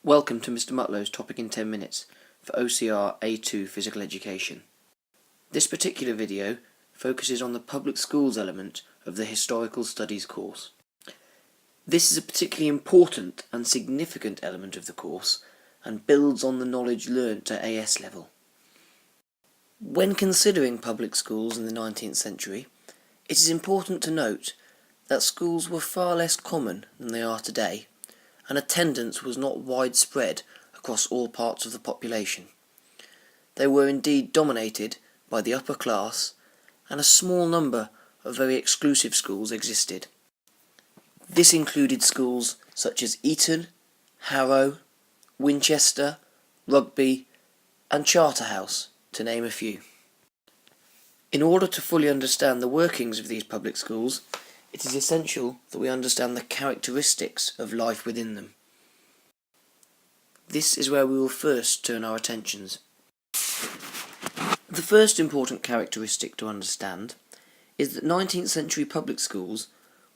Welcome to Mr. Mutlow's Topic in 10 Minutes for O.C.R. A.2 Physical Education. This particular video focuses on the public schools element of the Historical Studies course. This is a particularly important and significant element of the course and builds on the knowledge learnt at AS level. When considering public schools in the 19th century, it is important to note that schools were far less common than they are today, and attendance was not widespread across all parts of the population. They were indeed dominated by the upper class, and a small number of very exclusive schools existed. This included schools such as Eton, Harrow, Winchester, Rugby, and Charterhouse, to name a few. In order to fully understand the workings of these public schools, it is essential that we understand the characteristics of life within them. This is where we will first turn our attentions. The first important characteristic to understand is that 19th century public schools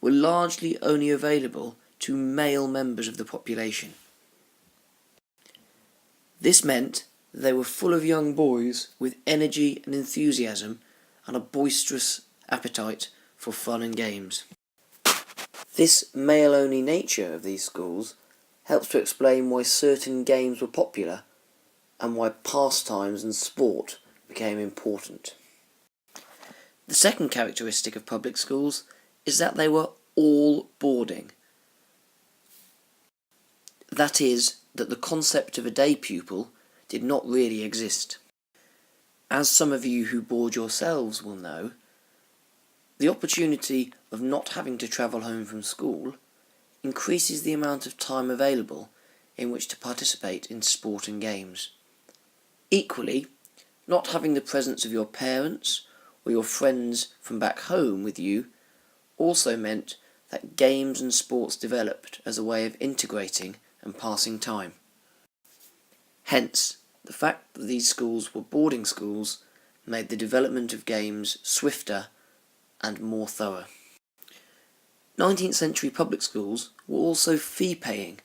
were largely only available to male members of the population. This meant that they were full of young boys with energy and enthusiasm and a boisterous appetite for fun and games. This male-only nature of these schools helps to explain why certain games were popular and why pastimes and sport became important. The second characteristic of public schools is that they were all boarding. That is, that the concept of a day pupil did not really exist. As some of you who board yourselves will know, the opportunity of not having to travel home from school increases the amount of time available in which to participate in sport and games. Equally, not having the presence of your parents or your friends from back home with you also meant that games and sports developed as a way of integrating and passing time. Hence, the fact that these schools were boarding schools made the development of games swifter and more thorough. 19th century public schools were also fee-paying.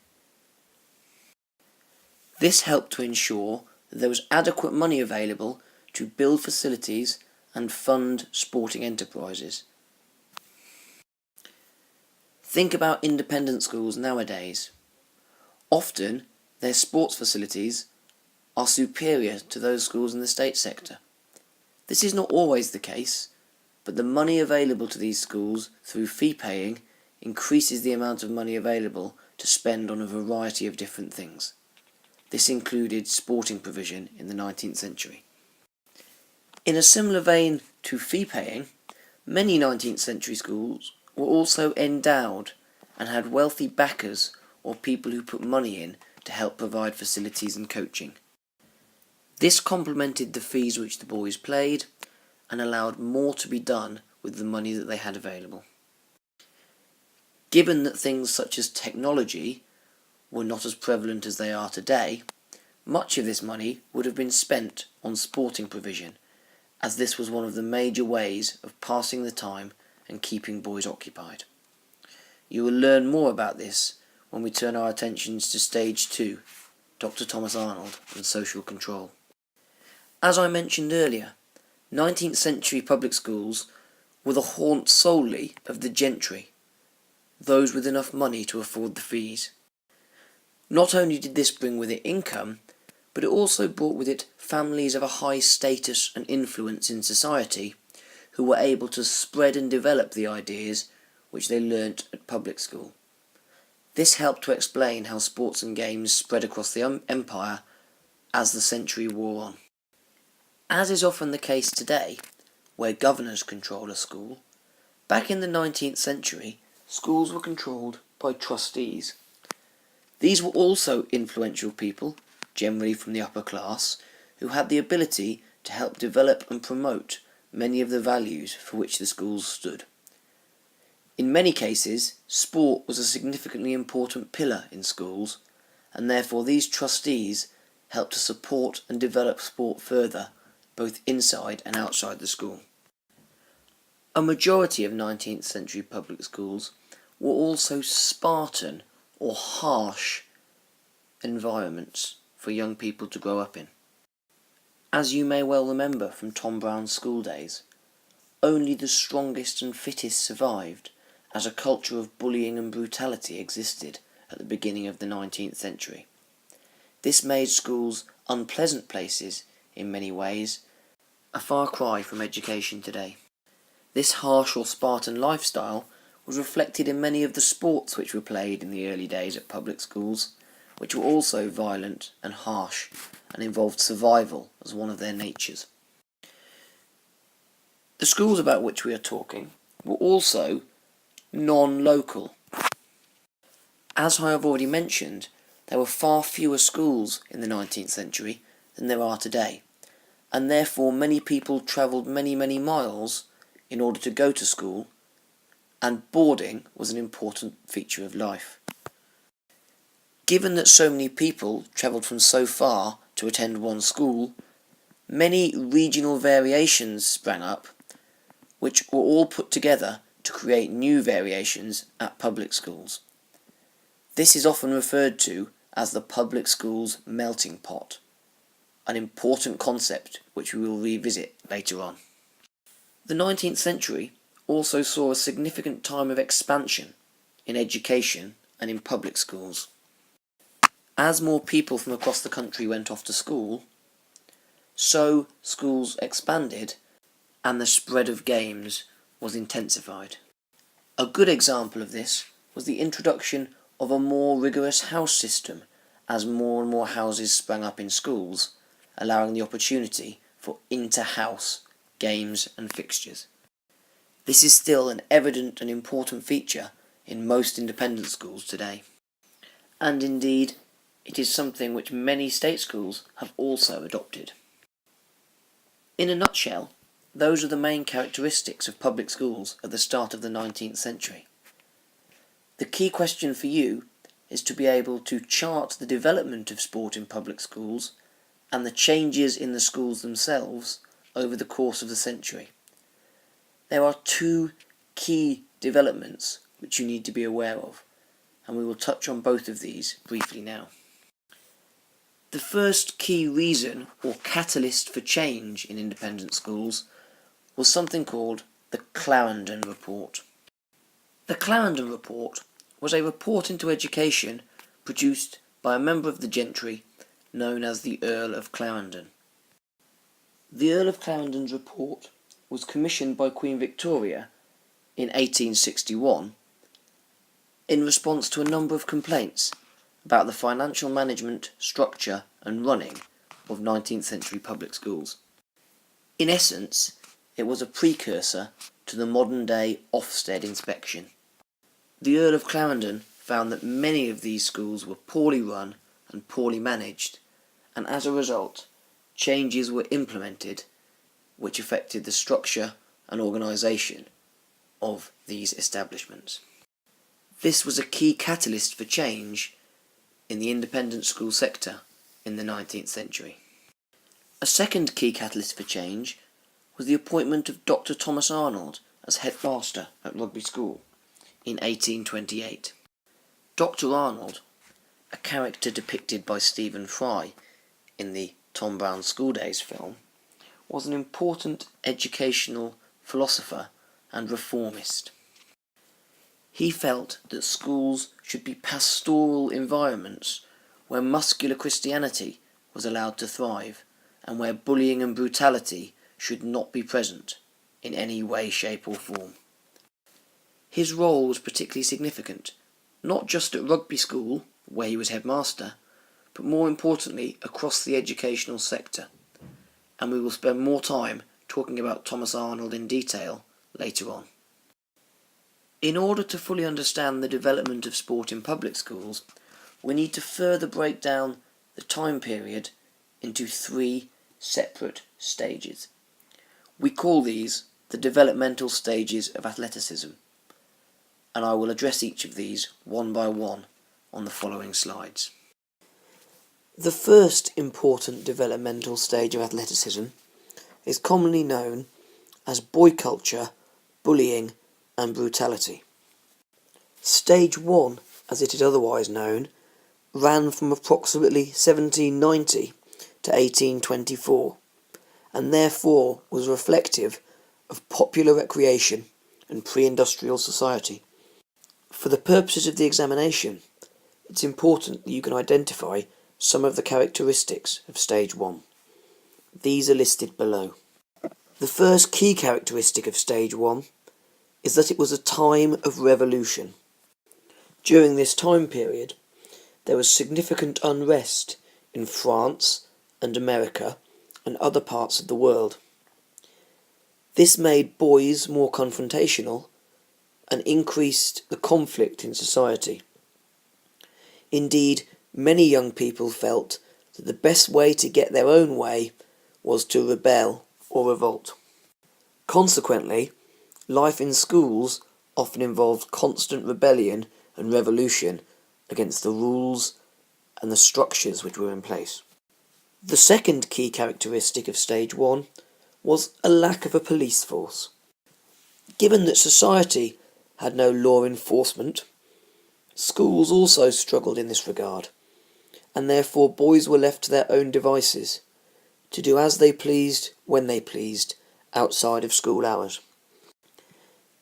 This helped to ensure that there was adequate money available to build facilities and fund sporting enterprises. Think about independent schools nowadays. Often, their sports facilities are superior to those schools in the state sector. This is not always the case, but the money available to these schools through fee-paying increases the amount of money available to spend on a variety of different things. This included sporting provision in the 19th century. In a similar vein to fee-paying, many 19th century schools were also endowed and had wealthy backers or people who put money in to help provide facilities and coaching. This complemented the fees which the boys paid and allowed more to be done with the money that they had available. Given that things such as technology were not as prevalent as they are today, much of this money would have been spent on sporting provision, as this was one of the major ways of passing the time and keeping boys occupied. You will learn more about this when we turn our attentions to Stage 2, Dr. Thomas Arnold and Social Control. As I mentioned earlier, 19th century public schools were the haunt solely of the gentry, those with enough money to afford the fees. Not only did this bring with it income, but it also brought with it families of a high status and influence in society who were able to spread and develop the ideas which they learnt at public school. This helped to explain how sports and games spread across the empire as the century wore on. As is often the case today, where governors control a school, back in the 19th century, schools were controlled by trustees. These were also influential people, generally from the upper class, who had the ability to help develop and promote many of the values for which the schools stood. In many cases, sport was a significantly important pillar in schools, and therefore these trustees helped to support and develop sport further, both inside and outside the school. A majority of 19th century public schools were also Spartan or harsh environments for young people to grow up in. As you may well remember from Tom Brown's school days, only the strongest and fittest survived, as a culture of bullying and brutality existed at the beginning of the 19th century. This made schools unpleasant places in many ways, a far cry from education today. This harsh or Spartan lifestyle was reflected in many of the sports which were played in the early days at public schools, which were also violent and harsh and involved survival as one of their natures. The schools about which we are talking were also non-local. As I have already mentioned, there were far fewer schools in the 19th century than there are today, and therefore many people travelled many miles in order to go to school, and boarding was an important feature of life. Given that so many people travelled from so far to attend one school, many regional variations sprang up, which were all put together to create new variations at public schools. This is often referred to as the public school's melting pot, an important concept which we will revisit later on. The 19th century also saw a significant time of expansion in education and in public schools. As more people from across the country went off to school, so schools expanded and the spread of games was intensified. A good example of this was the introduction of a more rigorous house system as more and more houses sprang up in schools, allowing the opportunity for inter-house games and fixtures. This is still an evident and important feature in most independent schools today. And indeed, it is something which many state schools have also adopted. In a nutshell, those are the main characteristics of public schools at the start of the 19th century. The key question for you is to be able to chart the development of sport in public schools and the changes in the schools themselves over the course of the century. There are two key developments which you need to be aware of, and we will touch on both of these briefly now. The first key reason or catalyst for change in independent schools was something called the Clarendon Report. The Clarendon Report was a report into education produced by a member of the gentry known as the Earl of Clarendon. The Earl of Clarendon's report was commissioned by Queen Victoria in 1861 in response to a number of complaints about the financial management, structure and running of 19th century public schools. In essence, it was a precursor to the modern day Ofsted inspection. The Earl of Clarendon found that many of these schools were poorly run and poorly managed, and as a result, changes were implemented which affected the structure and organisation of these establishments. This was a key catalyst for change in the independent school sector in the 19th century. A second key catalyst for change was the appointment of Dr. Thomas Arnold as headmaster at Rugby School in 1828. Dr. Arnold, a character depicted by Stephen Fry in the Tom Brown School Days film, was an important educational philosopher and reformist. He felt that schools should be pastoral environments where muscular Christianity was allowed to thrive and where bullying and brutality should not be present in any way, shape or form. His role was particularly significant, not just at Rugby School, where he was headmaster, but more importantly across the educational sector, and we will spend more time talking about Thomas Arnold in detail later on. In order to fully understand the development of sport in public schools, we need to further break down the time period into three separate stages. We call these the developmental stages of athleticism, and I will address each of these one by one on the following slides. The first important developmental stage of athleticism is commonly known as boy culture, bullying and brutality. Stage 1, as it is otherwise known, ran from approximately 1790 to 1824, and therefore was reflective of popular recreation and pre-industrial society. For the purposes of the examination, it's important that you can identify some of the characteristics of Stage 1. These are listed below. The first key characteristic of Stage 1 is that it was a time of revolution. During this time period, there was significant unrest in France and America and other parts of the world. This made boys more confrontational and increased the conflict in society. Indeed, many young people felt that the best way to get their own way was to rebel or revolt. Consequently, life in schools often involved constant rebellion and revolution against the rules and the structures which were in place. The second key characteristic of Stage 1 was a lack of a police force. Given that society had no law enforcement, schools also struggled in this regard, and therefore boys were left to their own devices, to do as they pleased when they pleased outside of school hours.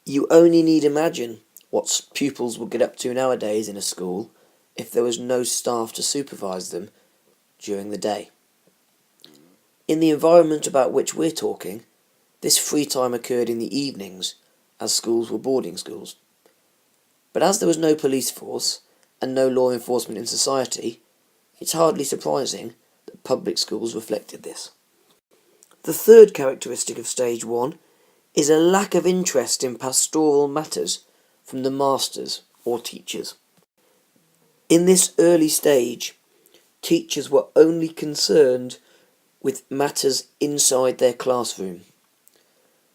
You only need imagine what pupils would get up to nowadays in a school if there was no staff to supervise them during the day. In the environment about which we're talking, this free time occurred in the evenings, as schools were boarding schools. But as there was no police force and no law enforcement in society, it's hardly surprising that public schools reflected this. The third characteristic of Stage 1 is a lack of interest in pastoral matters from the masters or teachers. In this early stage, teachers were only concerned with matters inside their classroom.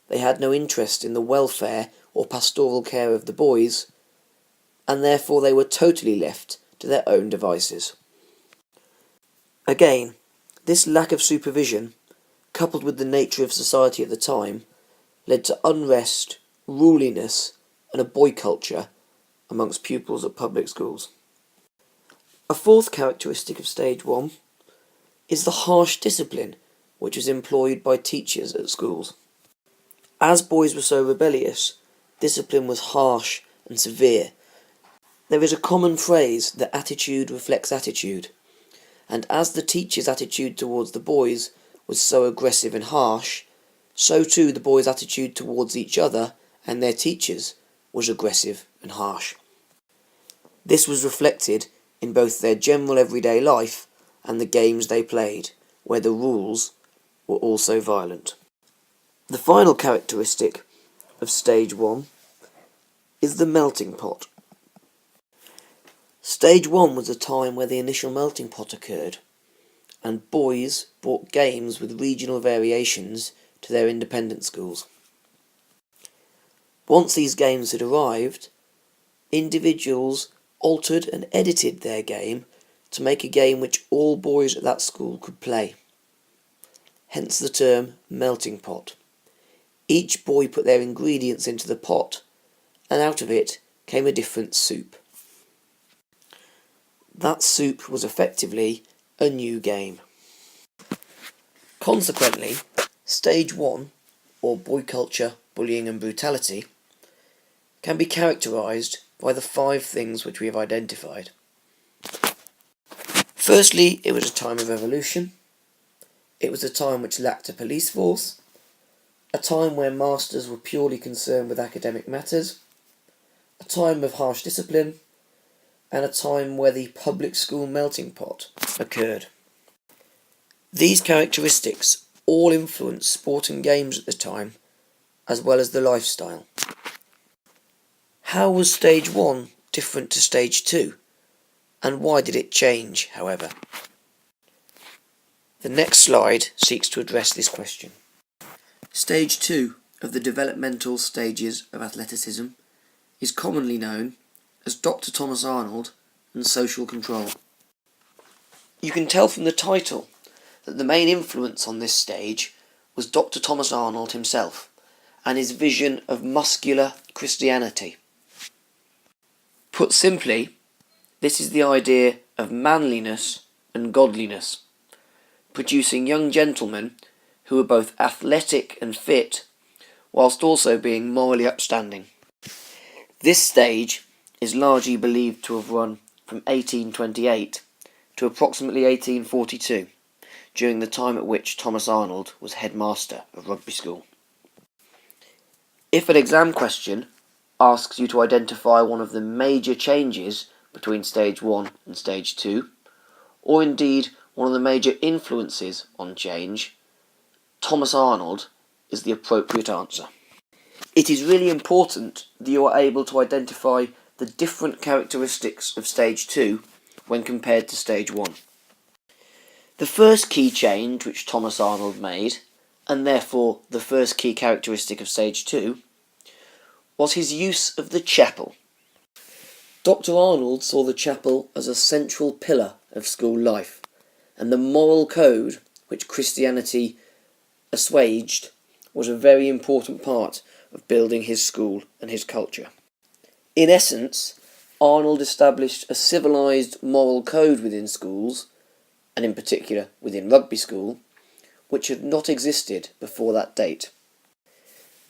They had no interest in the welfare or pastoral care of the boys, and therefore they were totally left to their own devices. Again, this lack of supervision, coupled with the nature of society at the time, led to unrest, ruliness, and a boy culture amongst pupils at public schools. A fourth characteristic of Stage 1 is the harsh discipline which was employed by teachers at schools. As boys were so rebellious, discipline was harsh and severe. There is a common phrase that attitude reflects attitude, and as the teacher's attitude towards the boys was so aggressive and harsh, so too the boys' attitude towards each other and their teachers was aggressive and harsh. This was reflected in both their general everyday life and the games they played, where the rules were also violent. The final characteristic of Stage 1 is the melting pot. Stage 1 was a time where the initial melting pot occurred, and boys brought games with regional variations to their independent schools. Once these games had arrived, individuals altered and edited their game to make a game which all boys at that school could play. Hence the term melting pot. Each boy put their ingredients into the pot, and out of it came a different soup. That soup was effectively a new game. Consequently, Stage 1, or boy culture, bullying and brutality, can be characterised by the 5 things which we have identified. Firstly, it was a time of revolution. It was a time which lacked a police force, a time where masters were purely concerned with academic matters, a time of harsh discipline, and a time where the public school melting pot occurred. These characteristics all influenced sport and games at the time, as well as the lifestyle. How was Stage 1 different to Stage 2, and why did it change, however? The next slide seeks to address this question. Stage 2 of the developmental stages of athleticism is commonly known as Dr. Thomas Arnold and social control. You can tell from the title that the main influence on this stage was Dr. Thomas Arnold himself and his vision of muscular Christianity. Put simply, this is the idea of manliness and godliness, producing young gentlemen who were both athletic and fit, whilst also being morally upstanding. This stage is largely believed to have run from 1828 to approximately 1842, during the time at which Thomas Arnold was headmaster of Rugby School. If an exam question asks you to identify one of the major changes between Stage 1 and Stage 2, or indeed one of the major influences on change, Thomas Arnold is the appropriate answer. It is really important that you are able to identify the different characteristics of Stage 2 when compared to Stage 1. The first key change which Thomas Arnold made, and therefore the first key characteristic of Stage 2, was his use of the chapel. Dr. Arnold saw the chapel as a central pillar of school life, and the moral code which Christianity assuaged was a very important part of building his school and his culture. In essence, Arnold established a civilised moral code within schools, and in particular within Rugby School, which had not existed before that date.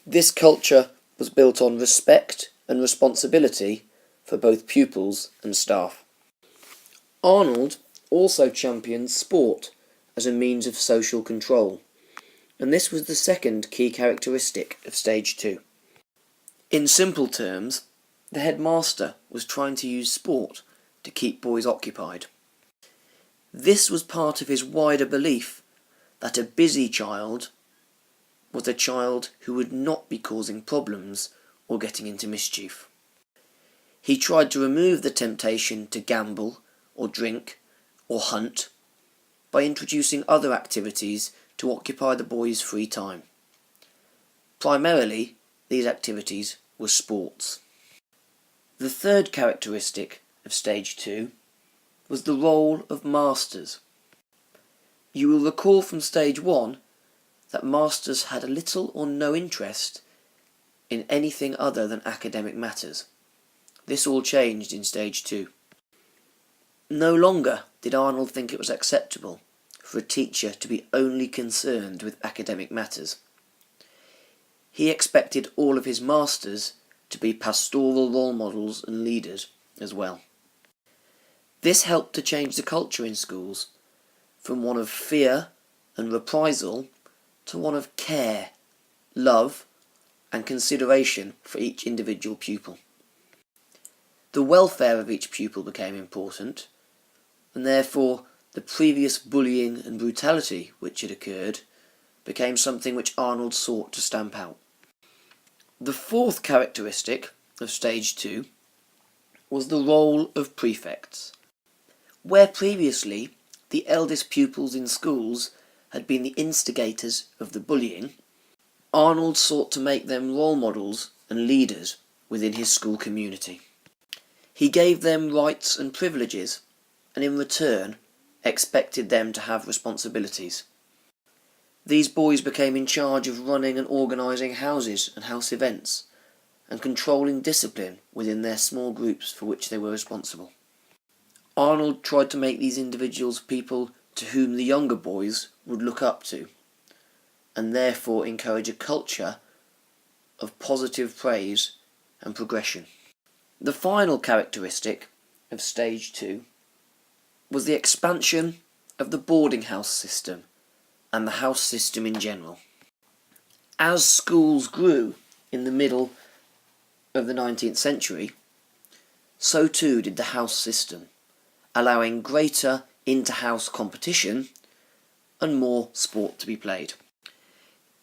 This culture was built on respect and responsibility for both pupils and staff. Arnold also championed sport as a means of social control, and this was the second key characteristic of Stage 2. In simple terms, the headmaster was trying to use sport to keep boys occupied. This was part of his wider belief that a busy child was a child who would not be causing problems or getting into mischief. He tried to remove the temptation to gamble or drink or hunt by introducing other activities to occupy the boys' free time. Primarily, these activities were sports. The third characteristic of Stage 2 was the role of masters. You will recall from Stage 1 that masters had a little or no interest in anything other than academic matters. This all changed in Stage 2. No longer did Arnold think it was acceptable for a teacher to be only concerned with academic matters. He expected all of his masters to be pastoral role models and leaders as well. This helped to change the culture in schools from one of fear and reprisal to one of care, love, and consideration for each individual pupil. The welfare of each pupil became important, and therefore the previous bullying and brutality which had occurred became something which Arnold sought to stamp out. The fourth characteristic of Stage 2 was the role of prefects. Where previously the eldest pupils in schools had been the instigators of the bullying, Arnold sought to make them role models and leaders within his school community. He gave them rights and privileges, and in return expected them to have responsibilities. These boys became in charge of running and organising houses and house events, and controlling discipline within their small groups for which they were responsible. Arnold tried to make these individuals people to whom the younger boys would look up to, and therefore encourage a culture of positive praise and progression. The final characteristic of Stage 2 was the expansion of the boarding house system and the house system in general. As schools grew in the middle of the 19th century, so too did the house system, allowing greater inter-house competition and more sport to be played.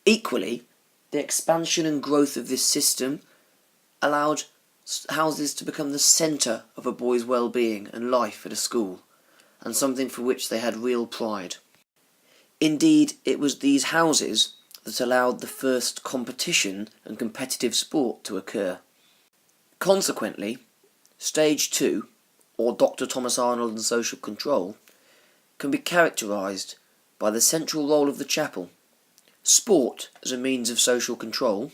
Equally, the expansion and growth of this system allowed houses to become the centre of a boy's well-being and life at a school, and something for which they had real pride. Indeed, it was these houses that allowed the first competition and competitive sport to occur. Consequently, Stage 2, or Dr. Thomas Arnold and social control, can be characterised by the central role of the chapel, sport as a means of social control,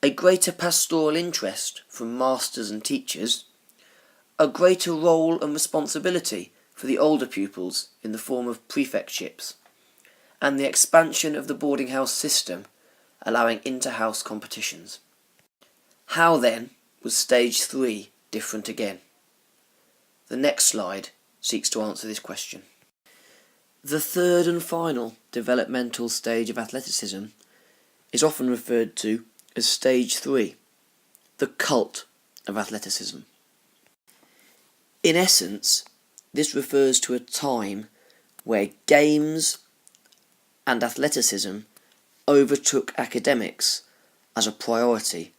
a greater pastoral interest from masters and teachers, a greater role and responsibility for the older pupils in the form of prefectships, and the expansion of the boarding house system, allowing inter-house competitions. How then was Stage 3 different again? The next slide seeks to answer this question. The third and final developmental stage of athleticism is often referred to as Stage 3, the cult of athleticism. In essence, this refers to a time where games and athleticism overtook academics as a priority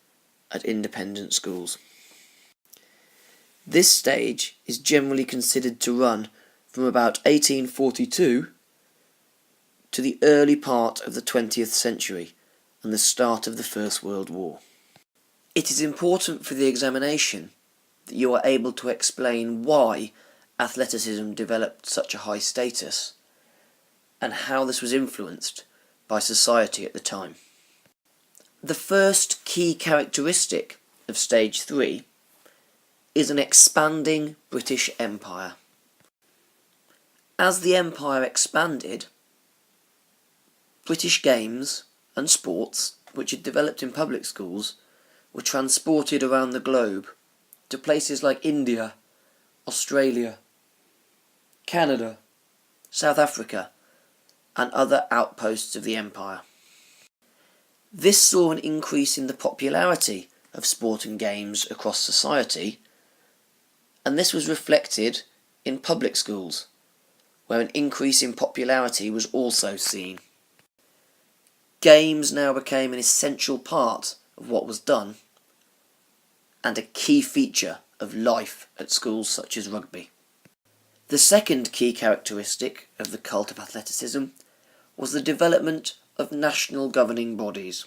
at independent schools. This stage is generally considered to run from about 1842 to the early part of the 20th century and the start of the First World War. It is important for the examination that you are able to explain why athleticism developed such a high status and how this was influenced by society at the time. The first key characteristic of Stage 3 is an expanding British Empire. As the empire expanded, British games and sports, which had developed in public schools, were transported around the globe to places like India, Australia, Canada, South Africa, and other outposts of the empire. This saw an increase in the popularity of sport and games across society, and this was reflected in public schools, where an increase in popularity was also seen. Games now became an essential part of what was done, and a key feature of life at schools such as rugby. The second key characteristic of the cult of athleticism was the development of national governing bodies.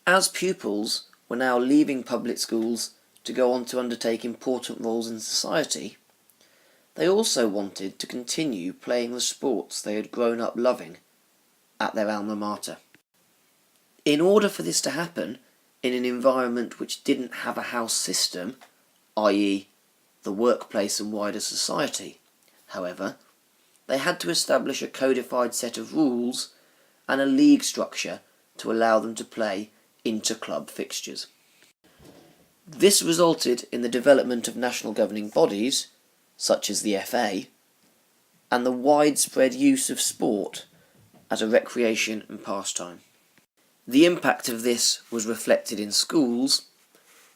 As pupils were now leaving public schools to go on to undertake important roles in society, they also wanted to continue playing the sports they had grown up loving at their alma mater. In order for this to happen in an environment which didn't have a house system, i.e. the workplace and wider society, however, they had to establish a codified set of rules and a league structure to allow them to play inter-club fixtures. This resulted in the development of national governing bodies, such as the FA, and the widespread use of sport as a recreation and pastime. The impact of this was reflected in schools,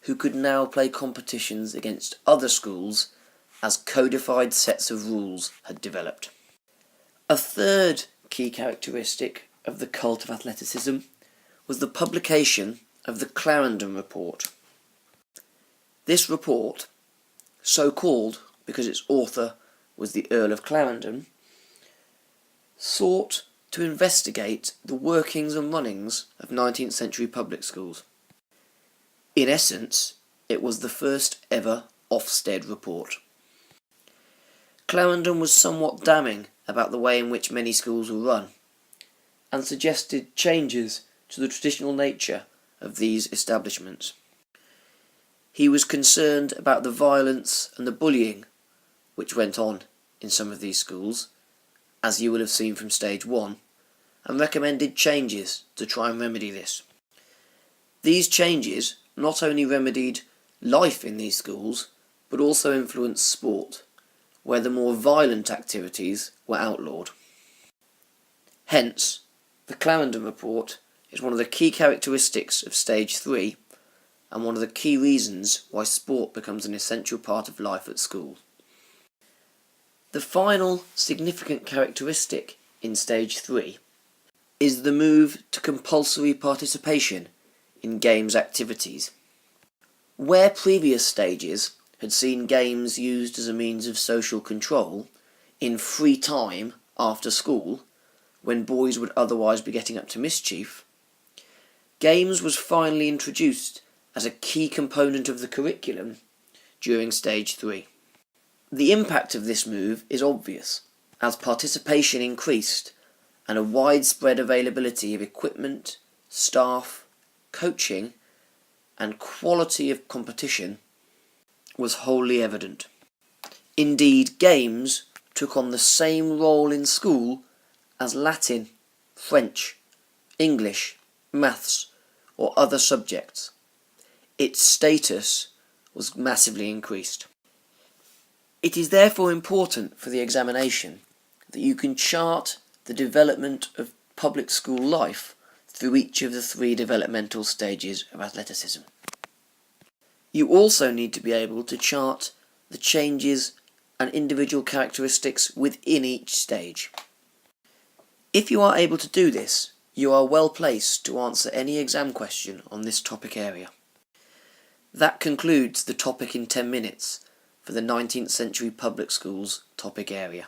who could now play competitions against other schools as codified sets of rules had developed. A third key characteristic of the cult of athleticism was the publication of the Clarendon Report. This report, so called because its author was the Earl of Clarendon, sought to investigate the workings and runnings of 19th century public schools. In essence, it was the first ever Ofsted report. Clarendon was somewhat damning about the way in which many schools were run, and suggested changes to the traditional nature of these establishments. He was concerned about the violence and the bullying which went on in some of these schools, as you will have seen from Stage 1, and recommended changes to try and remedy this. These changes not only remedied life in these schools, but also influenced sport, where the more violent activities were outlawed. Hence, the Clarendon Report is one of the key characteristics of Stage 3, and one of the key reasons why sport becomes an essential part of life at school. The final significant characteristic in Stage 3 is the move to compulsory participation in games activities. Where previous stages had seen games used as a means of social control in free time after school, when boys would otherwise be getting up to mischief, games was finally introduced as a key component of the curriculum during Stage 3. The impact of this move is obvious, as participation increased and a widespread availability of equipment, staff, coaching and quality of competition was wholly evident. Indeed, games took on the same role in school as Latin, French, English, maths, or other subjects. Its status was massively increased. It is therefore important for the examination that you can chart the development of public school life through each of the 3 developmental stages of athleticism. You also need to be able to chart the changes and individual characteristics within each stage. If you are able to do this, you are well placed to answer any exam question on this topic area. That concludes the topic in 10 minutes for the 19th century public schools topic area.